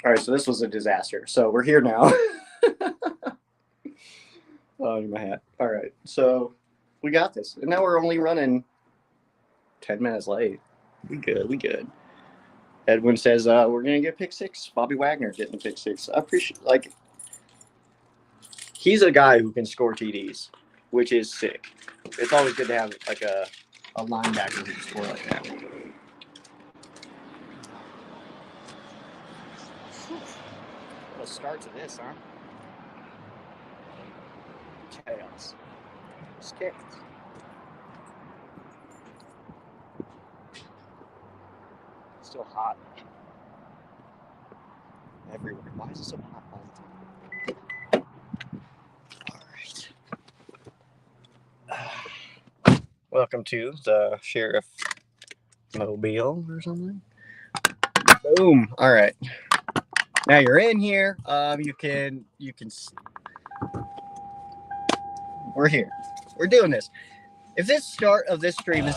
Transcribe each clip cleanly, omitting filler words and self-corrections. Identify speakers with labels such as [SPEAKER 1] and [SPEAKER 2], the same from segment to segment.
[SPEAKER 1] All right, so this was a disaster. So we're here now. Oh, my hat. All right, so we got this. And now we're only running 10 minutes late. We good. Edwin says we're going to get pick six. Bobby Wagner getting pick six. I appreciate, he's a guy who can score TDs, which is sick. It's always good to have, a linebacker who can score like that. What a start to this, huh? Chaos. Scared. Still hot. Everywhere. Why is it so hot all the time? All right. Welcome to the Sheriff Mobile or something. Boom. All right. Now you're in here. You can. We're here. We're doing this. If this start of this stream is,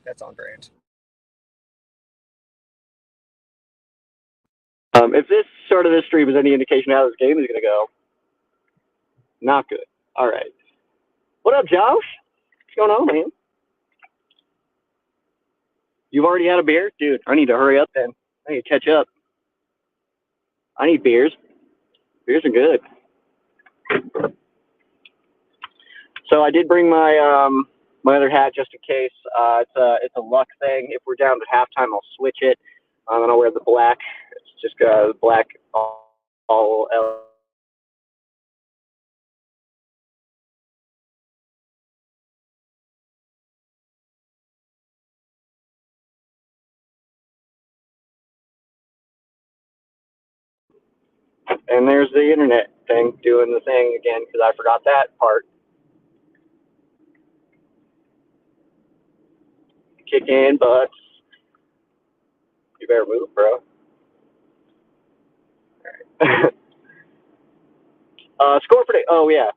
[SPEAKER 1] that's on brand. If this start of this stream is any indication how this game is going to go, not good. All right. What up, Josh? What's going on, man? You've already had a beer? Dude, I need to hurry up then. I need to catch up. I need beers. Beers are good. So I did bring my my other hat just in case. It's a luck thing. If we're down to halftime, I'll switch it. And I'll wear the black. It's just black all And there's the internet thing doing the thing again because I forgot that part. Kick in butts. You better move, bro. All right. Score prediction. Oh, yeah.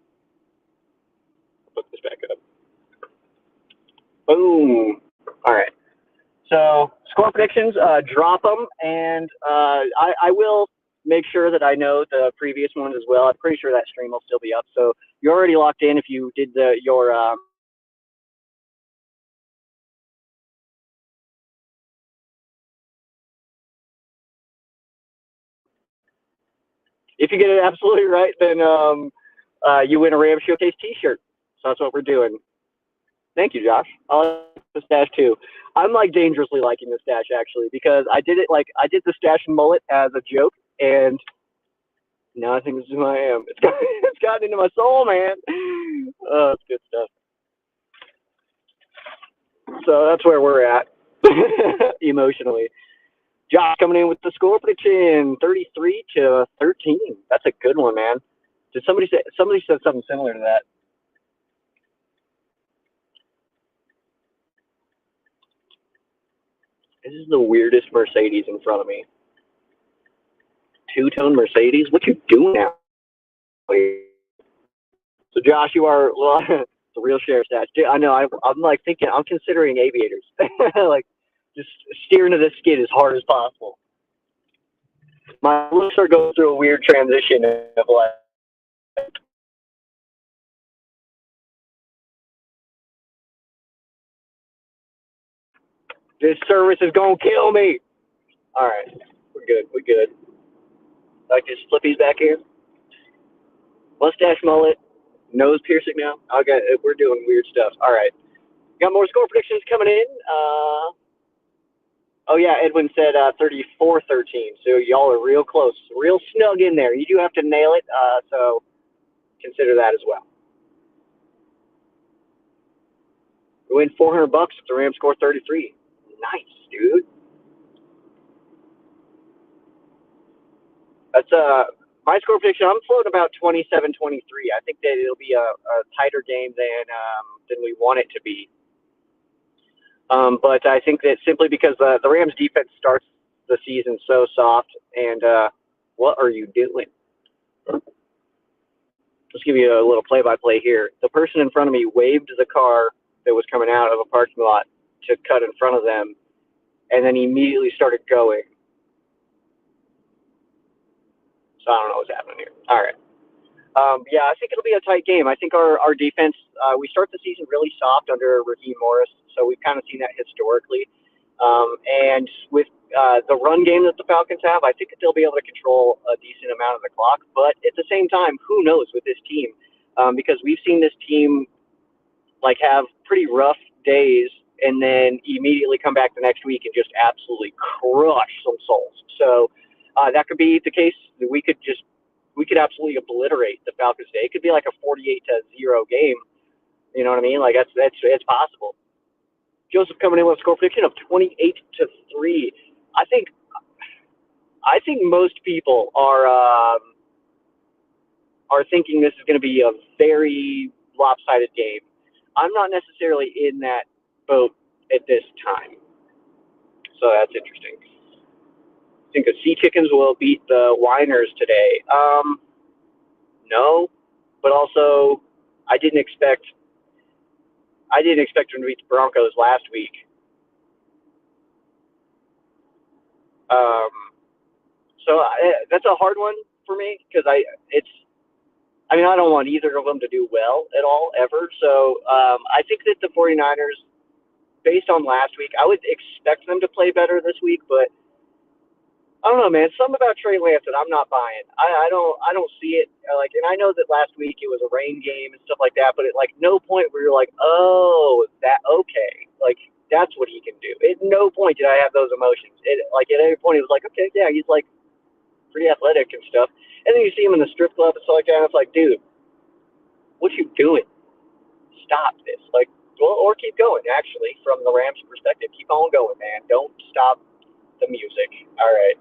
[SPEAKER 1] Put this back up. Boom. All right. So score predictions, drop them, and I will make sure that I know the previous ones as well. I'm pretty sure that stream will still be up. So you're already locked in if you did your if you get it absolutely right, then you win a Ram Showcase T-shirt. So that's what we're doing. Thank you, Josh. I like the stash too. I'm dangerously liking the stash actually because I did the stash mullet as a joke, and now I think this is who I am. It's gotten into my soul, man. Oh, it's good stuff. So that's where we're at emotionally. Josh coming in with the score prediction, 33-13. That's a good one, man. Did somebody said something similar to that? This is the weirdest Mercedes in front of me. Two-tone Mercedes? What you doing now? So Josh, you are the real sheriff stash. I know. I'm thinking. I'm considering aviators. Just steering to this skid as hard as possible. My looks are going through a weird transition of this service is gonna kill me. All right, we're good. Like this flippies back here. Mustache mullet, nose piercing now. Okay, we're doing weird stuff. All right, got more score predictions coming in. Oh yeah, Edwin said 34-13. So y'all are real close, real snug in there. You do have to nail it, so consider that as well. We win $400 if the Rams score 33. Nice, dude. That's my score prediction. I'm floating about 27-23. I think that it'll be a tighter game than we want it to be. But I think that simply because the Rams defense starts the season so soft, and what are you doing? Let's give you a little play-by-play here. The person in front of me waved the car that was coming out of a parking lot to cut in front of them, and then he immediately started going. So I don't know what's happening here. All right. Yeah, I think it'll be a tight game. I think our defense, we start the season really soft under Raheem Morris, so we've kind of seen that historically. And with the run game that the Falcons have, I think that they'll be able to control a decent amount of the clock. But at the same time, who knows with this team? Because we've seen this team like have pretty rough days and then immediately come back the next week and just absolutely crush some souls. So that could be the case. We could absolutely obliterate the Falcons today. It could be like a 48-0 game. You know what I mean? Like it's possible. Joseph coming in with a score prediction of 28-3. I think most people are thinking this is going to be a very lopsided game. I'm not necessarily in that boat at this time, so that's interesting. I think the Sea Chickens will beat the Whiners today. No, but also I didn't expect them to beat the Broncos last week. So that's a hard one for me because I don't want either of them to do well at all ever. So I think that the 49ers, based on last week, I would expect them to play better this week, but I don't know, man. Something about Trey Lance that I'm not buying. I don't see it. And I know that last week it was a rain game and stuff like that, but at like no point where you're like, oh, that okay, like that's what he can do. At no point did I have those emotions. At every point it was like, okay, yeah, he's like pretty athletic and stuff. And then you see him in the strip club and stuff like that. And it's like, dude, what you doing? Stop this. Like, well, or keep going. Actually, from the Rams' perspective, keep on going, man. Don't stop the music. All right.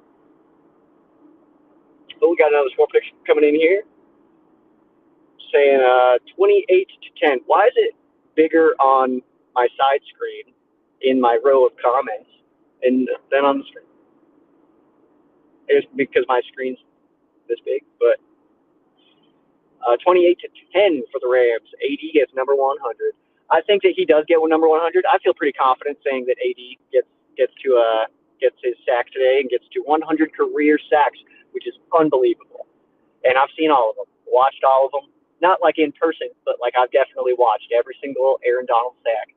[SPEAKER 1] Oh, we got another score prediction coming in here, saying 28-10. Why is it bigger on my side screen in my row of comments and then on the screen? It's because my screen's this big, but 28-10 for the Rams. AD gets number 100. I think that he does get number 100. I feel pretty confident saying that AD gets his sack today and gets to 100 career sacks, which is unbelievable. And I've seen all of them, watched all of them. Not like in person, but like I've definitely watched every single Aaron Donald sack.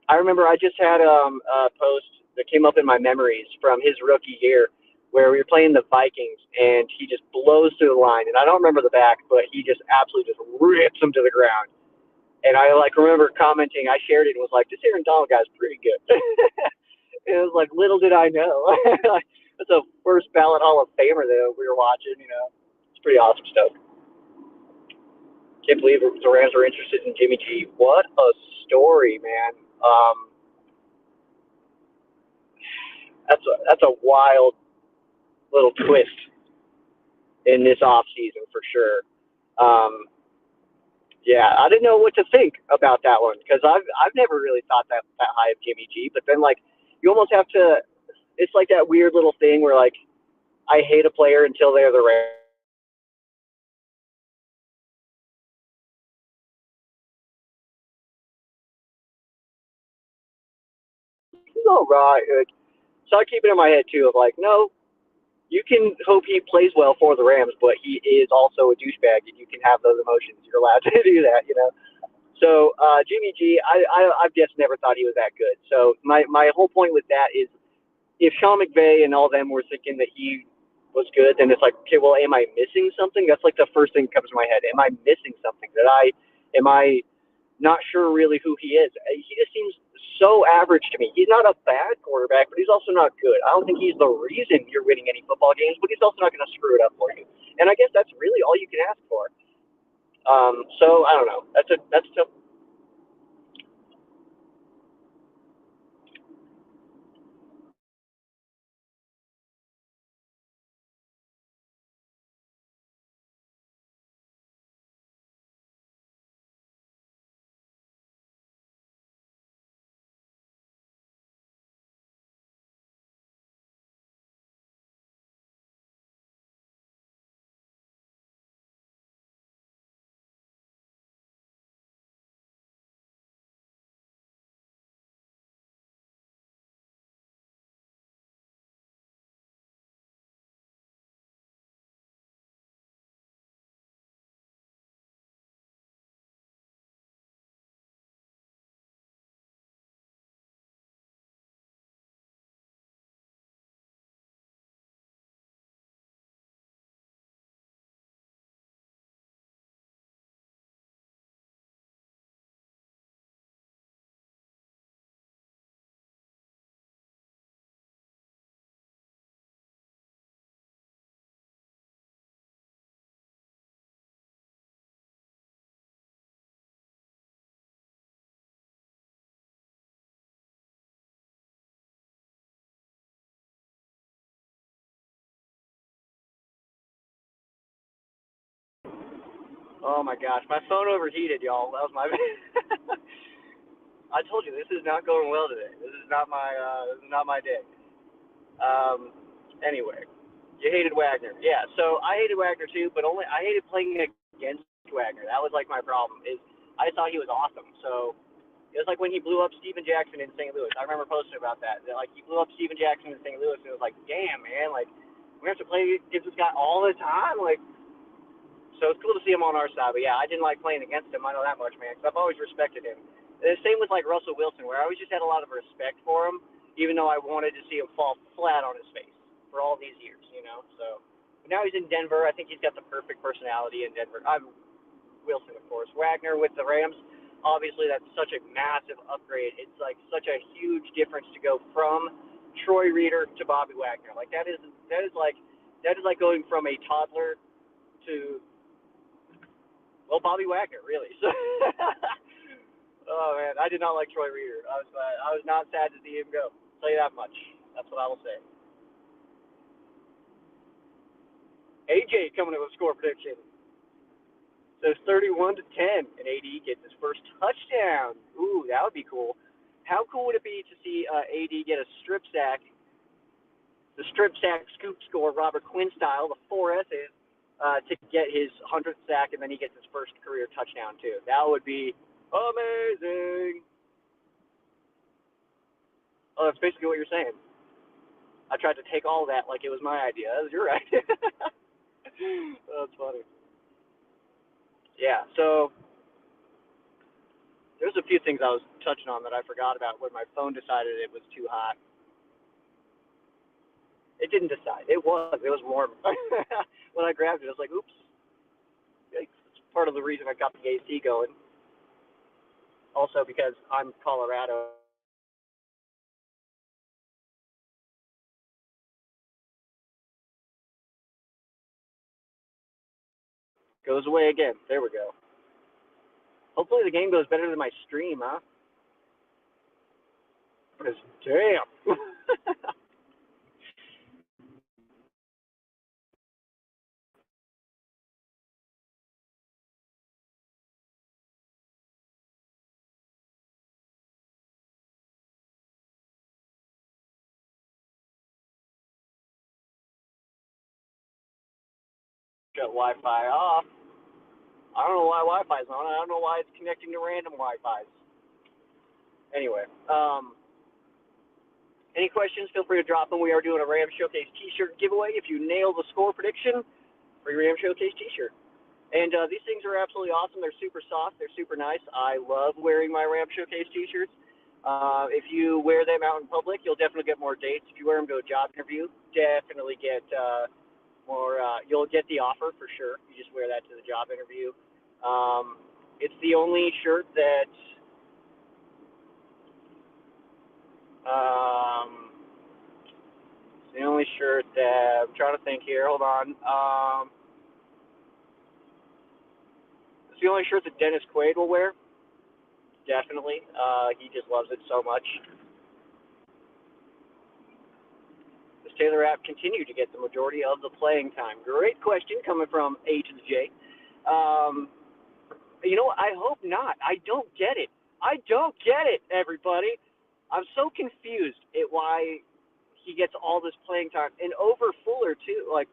[SPEAKER 1] I remember I just had a post that came up in my memories from his rookie year where we were playing the Vikings and he just blows through the line. And I don't remember the back, but he just absolutely just rips him to the ground. And I remember commenting, I shared it and was like, this Aaron Donald guy's pretty good. It was like, little did I know. That's a first ballot Hall of Famer that we were watching, It's pretty awesome stuff. Can't believe the Rams are interested in Jimmy G. What a story, man. That's a wild little twist in this off season for sure. Yeah, I didn't know what to think about that one because I've never really thought that high of Jimmy G. But then you almost have to. It's like that weird little thing where I hate a player until they're the Rams. He's all right. So I keep it in my head too of no, you can hope he plays well for the Rams, but he is also a douchebag, and you can have those emotions. You're allowed to do that, So Jimmy G, I've just never thought he was that good. So my whole point with that is, if Sean McVay and all them were thinking that he was good, then it's like, okay, well, am I missing something? That's like the first thing that comes to my head. Am I missing something? Am I not sure really who he is? He just seems so average to me. He's not a bad quarterback, but he's also not good. I don't think he's the reason you're winning any football games, but he's also not going to screw it up for you. And I guess that's really all you can ask for. So I don't know. That's Oh my gosh, my phone overheated, y'all. That was my. I told you this is not going well today. This is not my day. Um, anyway, you hated Wagner, yeah. So I hated Wagner too, but only I hated playing against Wagner. That was like my problem. Is I thought he was awesome. So it was like when he blew up Steven Jackson in St. Louis. I remember posting about that. Like he blew up Steven Jackson in St. Louis, and it was like, damn man, like we have to play against this guy all the time, like. So it's cool to see him on our side. But yeah, I didn't like playing against him. I know that much, man, because I've always respected him. And the same with like Russell Wilson, where I always just had a lot of respect for him, even though I wanted to see him fall flat on his face for all these years, you know. So but now he's in Denver. I think he's got the perfect personality in Denver. I'm Wilson, of course. Wagner with the Rams. Obviously, that's such a massive upgrade. It's like such a huge difference to go from Troy Reeder to Bobby Wagner. Like that is like going from a toddler to Bobby Wagner, really. So, oh man, I did not like Troy Reeder. I was not sad to see him go. I'll tell you that much. That's what I will say. AJ coming up with a score prediction. So it's 31-10, and AD gets his first touchdown. Ooh, that would be cool. How cool would it be to see AD get a strip sack, the strip sack scoop score, Robert Quinn style, the 4S's, to get his 100th sack, and then he gets his first career touchdown, too. That would be amazing. Oh, that's basically what you're saying. I tried to take all that like it was my idea. You're right. That's funny. Yeah, so there's a few things I was touching on that I forgot about when my phone decided it was too hot. It didn't decide. It was warm. When I grabbed it, I was like, oops. It's part of the reason I got the AC going. Also because I'm Colorado. Goes away again. There we go. Hopefully the game goes better than my stream, huh? Because, damn. Shut Wi-Fi off. I don't know why Wi-Fi's on. I don't know why it's connecting to random Wi-Fi's. Anyway, any questions, feel free to drop them. We are doing a Ram Showcase t-shirt giveaway. If you nail the score prediction, free Ram Showcase t-shirt. And these things are absolutely awesome. They're super soft. They're super nice. I love wearing my Ram Showcase t-shirts. If you wear them out in public, you'll definitely get more dates. If you wear them to a job interview, definitely get more. You'll get the offer for sure. You just wear that to the job interview. It's the only shirt that it's the only shirt that I'm trying to think here. Hold on. It's the only shirt that Dennis Quaid will wear. Definitely. He just loves it so much. Does Taylor Rapp continue to get the majority of the playing time? Great question coming from A to the J. You know, I hope not. I don't get it. I don't get it, everybody. I'm so confused at why he gets all this playing time. And over Fuller, too. Like,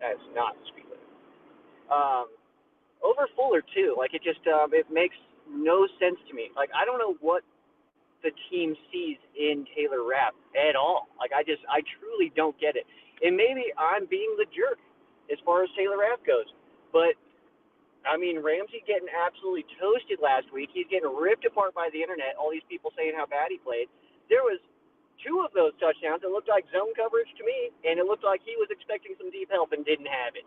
[SPEAKER 1] that's not the speed limit. Over Fuller, too. Like, it just, it makes no sense to me. Like, I don't know what the team sees in Taylor Rapp at all. Like, I truly don't get it. And maybe I'm being the jerk as far as Taylor Rapp goes. But, I mean, Ramsey getting absolutely toasted last week. He's getting ripped apart by the internet. All these people saying how bad he played. There was 2 of those touchdowns that looked like zone coverage to me, and it looked like he was expecting some deep help and didn't have it.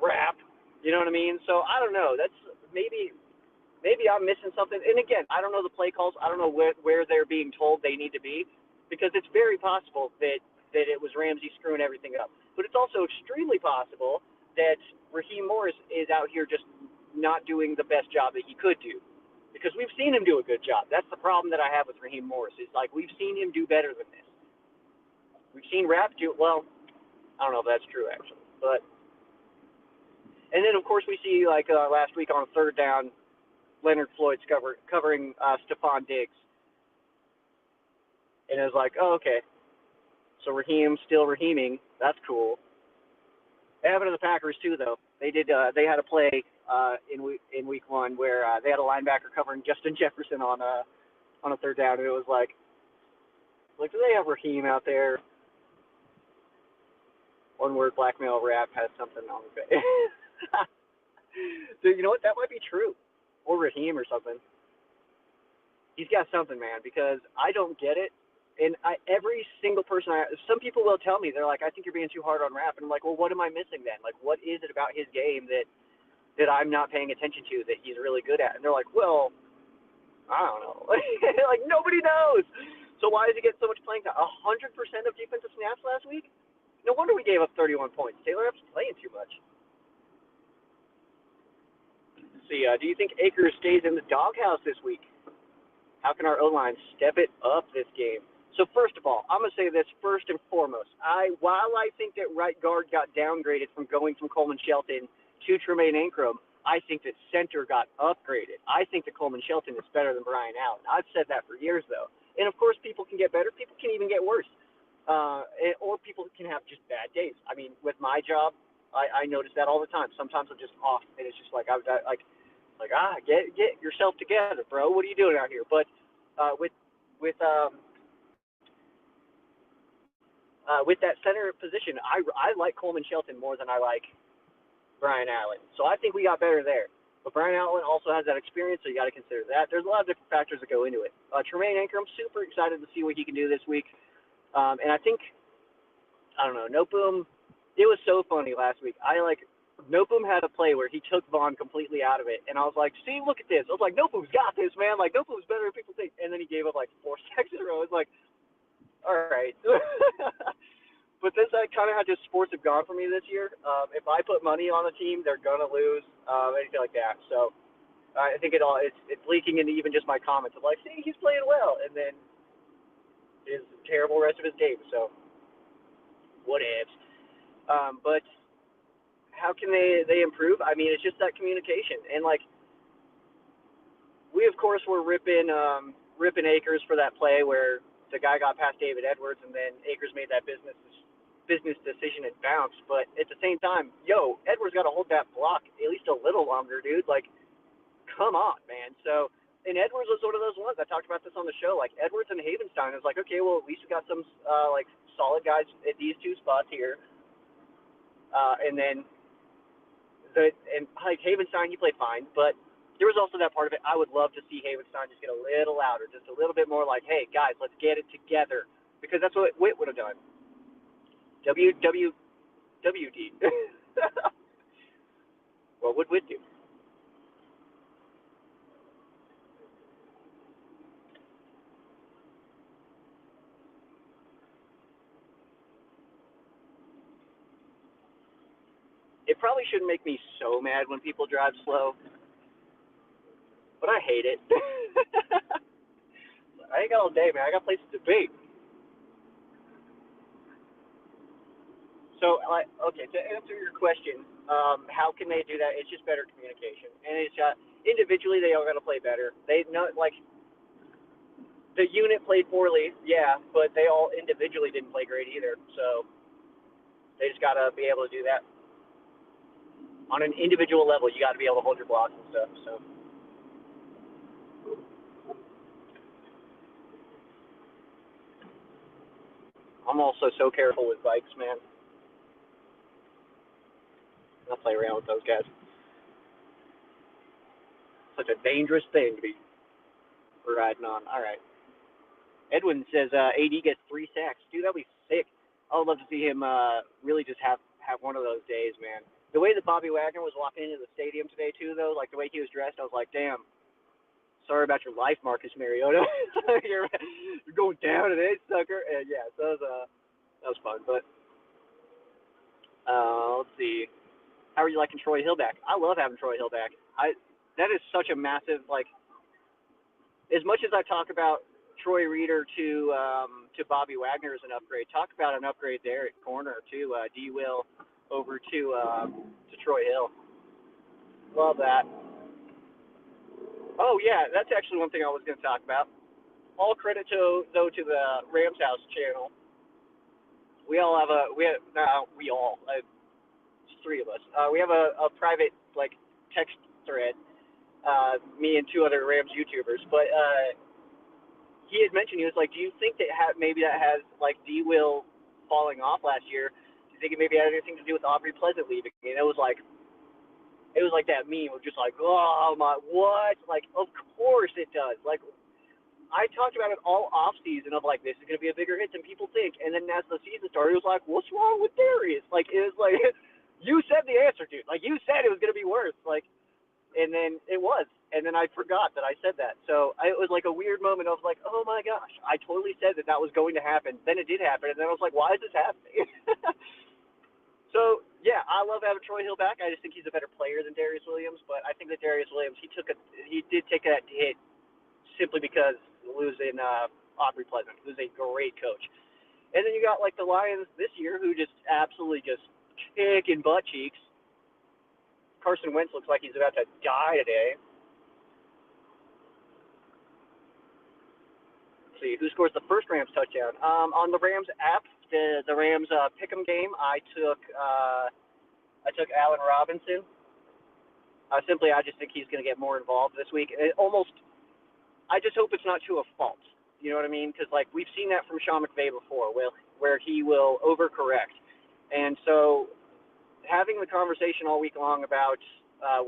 [SPEAKER 1] Rapp. You know what I mean? So, I don't know. That's maybe I'm missing something. And again, I don't know the play calls. I don't know where they're being told they need to be, because it's very possible that it was Ramsey screwing everything up. But it's also extremely possible that Raheem Morris is out here just not doing the best job that he could do, because we've seen him do a good job. That's the problem that I have with Raheem Morris. Is like we've seen him do better than this. We've seen Rapp do well. I don't know if that's true actually, but And then, of course, we see, like, last week on 3rd down, Leonard Floyd's covering Stephon Diggs. And it was like, oh, okay. So Raheem still Raheeming. That's cool. It happened to the Packers, too, though. They had a play in week 1 where they had a linebacker covering Justin Jefferson on a 3rd down, and it was like, do they have Raheem out there? One word blackmail rap has something on it. Dude, you know what? That might be true. Or Raheem or something. He's got something, man, because I don't get it. And every single person, some people will tell me, they're like, I think you're being too hard on Rap. And I'm like, well, what am I missing then? Like, what is it about his game that I'm not paying attention to that he's really good at? And they're like, well, I don't know. Like, nobody knows. So why does he get so much playing time? 100% of defensive snaps last week? No wonder we gave up 31 points. Taylor Rapp's playing too much. See, do you think Akers stays in the doghouse this week? How can our O-line step it up this game? So first of all, I'm going to say this first and foremost. While I think that right guard got downgraded from going from Coleman Shelton to Tremaine Ingram, I think that center got upgraded. I think that Coleman Shelton is better than Brian Allen. I've said that for years, though. And, of course, people can get better. People can even get worse. Or people can have just bad days. I mean, with my job, I notice that all the time. Sometimes I'm just off, and it's just like, get yourself together, bro. What are you doing out here? But with that center position, I like Coleman Shelton more than I like Brian Allen. So I think we got better there. But Brian Allen also has that experience, so you got to consider that. There's a lot of different factors that go into it. Tremaine Ingram, super excited to see what he can do this week. And I think, I don't know, Noteboom, it was so funny last week. Noteboom had a play where he took Vaughn completely out of it. And I was like, see, look at this. I was like, Noteboom's got this, man. Like, Noteboom's better than people think. And then he gave up like 4 sacks in a row. It's like, all right. But this kind of how just sports have gone for me this year. If I put money on a team, they're going to lose, anything like that. So I think it's leaking into even just my comments of like, see, he's playing well. And then his terrible rest of his game. So what ifs. But how can they improve? I mean, it's just that communication. And like, we of course were ripping Akers for that play where the guy got past David Edwards and then Akers made that business decision and bounced. But at the same time, Edwards got to hold that block at least a little longer, dude. Like, come on, man. So, and Edwards was one of those ones. I talked about this on the show. Like, Edwards and Havenstein, I was like, okay, well, at least we got some like solid guys at these two spots here. And then like Havenstein, he played fine, but there was also that part of it. I would love to see Havenstein just get a little louder, just a little bit more like, hey, guys, let's get it together. Because that's what Witt would have done. WD. What would Witt do? It probably shouldn't make me so mad when people drive slow, but I hate it. I ain't got all day, man. I got places to be. So, okay, to answer your question, how can they do that? It's just better communication, and it's individually they all got to play better. They know, like, the unit played poorly, yeah, but they all individually didn't play great either. So they just got to be able to do that on an individual level. You got to be able to hold your blocks and stuff. So. I'm also so careful with bikes, man. I'll play around with those guys. Such a dangerous thing to be riding on. All right. Edwin says AD gets 3 sacks. Dude, that'd be sick. I would love to see him really just have one of those days, man. The way that Bobby Wagner was walking into the stadium today, too, though, like the way he was dressed, I was like, damn. Sorry about your life, Marcus Mariota. you're going down today, sucker. And yeah, so that was fun. But let's see. How are you liking Troy Hill back? I love having Troy Hill back. That is such a massive, like, as much as I talk about Troy Reeder to Bobby Wagner as an upgrade, talk about an upgrade there at corner too. D. Will over to Troy Hill. Love that. Oh yeah, that's actually one thing I was going to talk about. All credit to the Rams House channel. We all have a we have no we all it's three of us. We have a private like text thread. Me and two other Rams YouTubers, but he had mentioned he was like, do you think that maybe that has like D Will falling off last year? Do you think it maybe had anything to do with Aubrey Pleasant leaving? And it was like that meme of just like, oh my, what? Like, of course it does. Like, I talked about it all off season of like, this is gonna be a bigger hit than people think. And then as the season started, it was like, what's wrong with Darius? Like, it was like, you said the answer, dude. Like, you said it was gonna be worse. Like, and then it was. And then I forgot that I said that. So it was like a weird moment of like, oh my gosh, I totally said that was going to happen. Then it did happen, and then I was like, why is this happening? So yeah, I love having Troy Hill back. I just think he's a better player than Darius Williams. But I think that Darius Williams, he did take that hit simply because losing Aubrey Pleasant, who's a great coach. And then you got like the Lions this year, who just absolutely just kicking butt cheeks. Carson Wentz looks like he's about to die today. Let's see who scores the first Rams touchdown. On the Rams app, the Rams Pick'em game, I took Allen Robinson. I just think he's going to get more involved this week. I just hope it's not to a fault. You know what I mean? Because like we've seen that from Sean McVay before, where he will overcorrect. And so having the conversation all week long about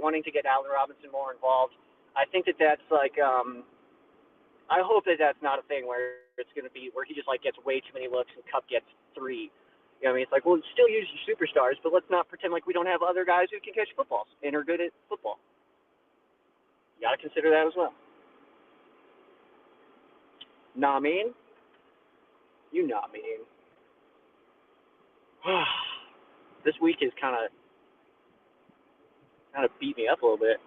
[SPEAKER 1] wanting to get Allen Robinson more involved, I think that's like I hope that that's not a thing where it's going to be where he just like gets way too many looks and Kupp gets 3. You know what I mean? It's like, well, still use your superstars, but let's not pretend like we don't have other guys who can catch footballs and are good at football. You got to consider that as well. Nah, mean? You not mean. This week has kind of beat me up a little bit.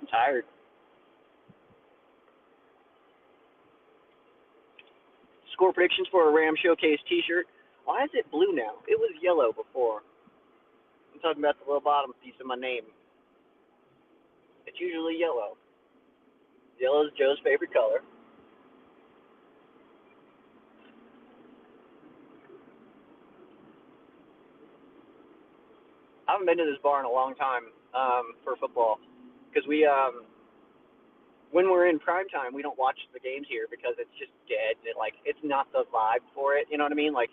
[SPEAKER 1] I'm tired. Score predictions for a Ram Showcase T-shirt. Why is it blue now? It was yellow before. I'm talking about the little bottom piece of my name. It's usually yellow. Yellow is Joe's favorite color. I haven't been to this bar in a long time for football because when we're in prime time, we don't watch the games here because it's just dead. It's not the vibe for it. You know what I mean? Like,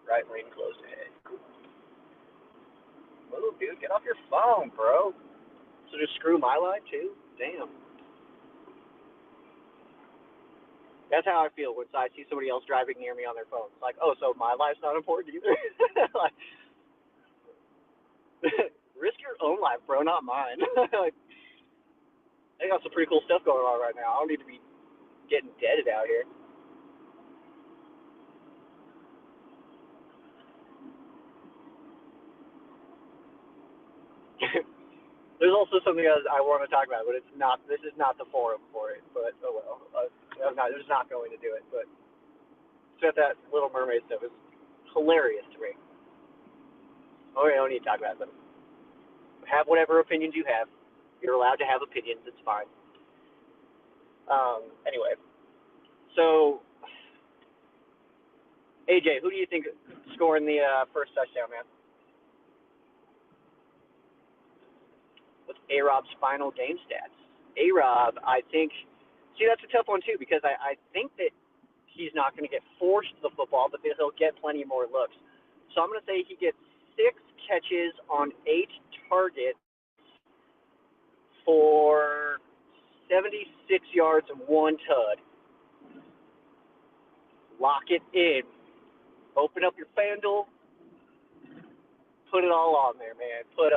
[SPEAKER 1] right lane closed ahead. Move, dude. Get off your phone, bro. So just screw my life too? Damn. That's how I feel when I see somebody else driving near me on their phone. It's like, oh, so my life's not important either? Like, risk your own life, bro, not mine. Like, I got some pretty cool stuff going on right now. I don't need to be getting deaded out here. There's also something else I want to talk about, but it's not. This is not the forum for it. But oh well, I'm just not going to do it. But that Little Mermaid stuff is hilarious to me. Oh, I don't need to talk about it. But have whatever opinions you have. You're allowed to have opinions. It's fine. Anyway, so AJ, who do you think scoring the first touchdown, man? What's A-Rob's final game stats? A-Rob, I think. See, that's a tough one too because I think that he's not going to get forced the football, but he'll get plenty more looks. So I'm going to say he gets 6 catches on 8 targets for 76 yards and 1 tud. Lock it in. Open up your FanDuel. Put it all on there, man. Put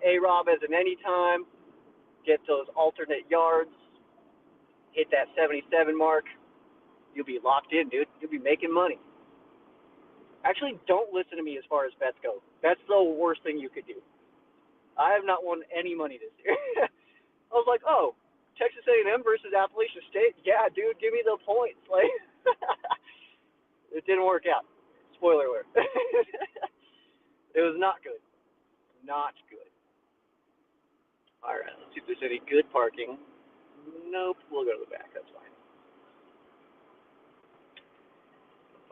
[SPEAKER 1] A-Rob as an anytime. Get those alternate yards. Hit that 77 mark. You'll be locked in, dude. You'll be making money. Actually, don't listen to me as far as bets go. That's the worst thing you could do. I have not won any money this year. I was like, oh, Texas A&M versus Appalachian State? Yeah, dude, give me the points. Like, it didn't work out. Spoiler alert. It was not good. Not good. All right, let's see if there's any good parking. Nope, we'll go to the back. That's fine.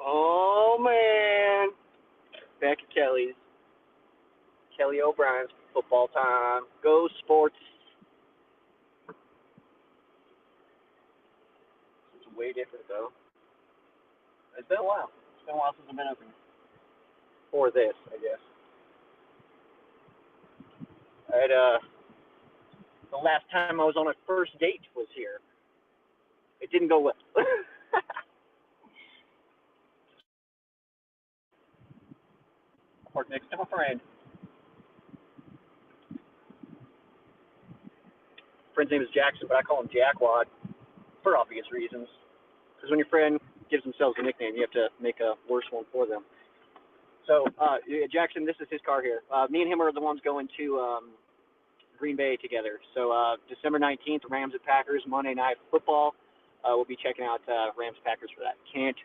[SPEAKER 1] Oh, man. Back at Kelly's. Kelly O'Brien's football time. Go sports. It's way different, though. It's been a while. It's been a while since I've been open. For this, I guess. I had, the last time I was on a first date was here. It didn't go well. Park next to my friend. Friend's name is Jackson, but I call him Jackwad for obvious reasons. Because when your friend gives themselves a nickname, you have to make a worse one for them. So, Jackson, this is his car here. Me and him are the ones going to Green Bay together. So, December 19th, Rams at Packers, Monday Night Football. We'll be checking out Rams Packers for that. Can't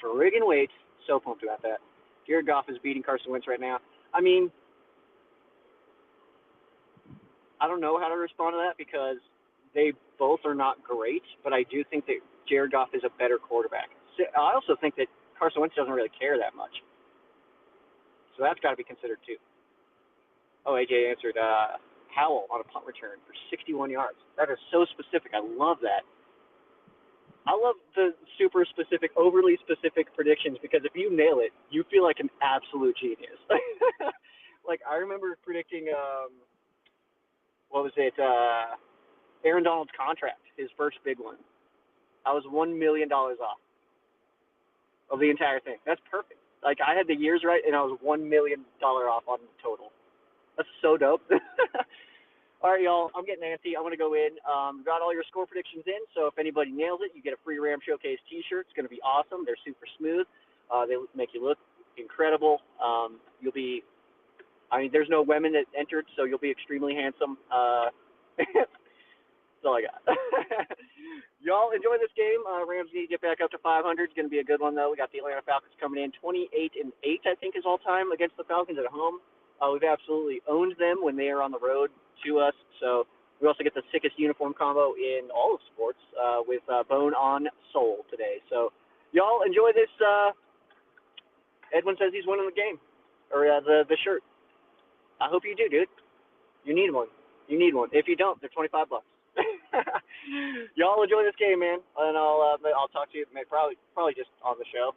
[SPEAKER 1] friggin' wait. So pumped about that. Jared Goff is beating Carson Wentz right now. I mean, I don't know how to respond to that because they both are not great, but I do think that Jared Goff is a better quarterback. So I also think that Carson Wentz doesn't really care that much. So that's got to be considered too. Oh, AJ answered Howell on a punt return for 61 yards. That is so specific. I love that. I love the super specific, overly specific predictions because if you nail it, you feel like an absolute genius. Like I remember predicting, what was it? Aaron Donald's contract, his first big one. I was $1 million off of the entire thing. That's perfect. Like I had the years right, and I was $1 million off on the total. That's so dope. All right, y'all. I'm getting antsy. I'm gonna go in. Got all your score predictions in. So if anybody nails it, you get a free Ram Showcase T-shirt. It's gonna be awesome. They're super smooth. They make you look incredible. You'll be. I mean, there's no women that entered, so you'll be extremely handsome. That's all I got. Y'all enjoy this game. Rams need to get back up to 500. It's going to be a good one, though. We got the Atlanta Falcons coming in 28-8, I think, is all time against the Falcons at home. We've absolutely owned them when they are on the road to us. So we also get the sickest uniform combo in all of sports with Bone on Soul today. So y'all enjoy this. Edwin says he's winning the game, or the shirt. I hope you do, dude. You need one. You need one. If you don't, they're $25. Y'all enjoy this game, man, and I'll talk to you probably just on the show.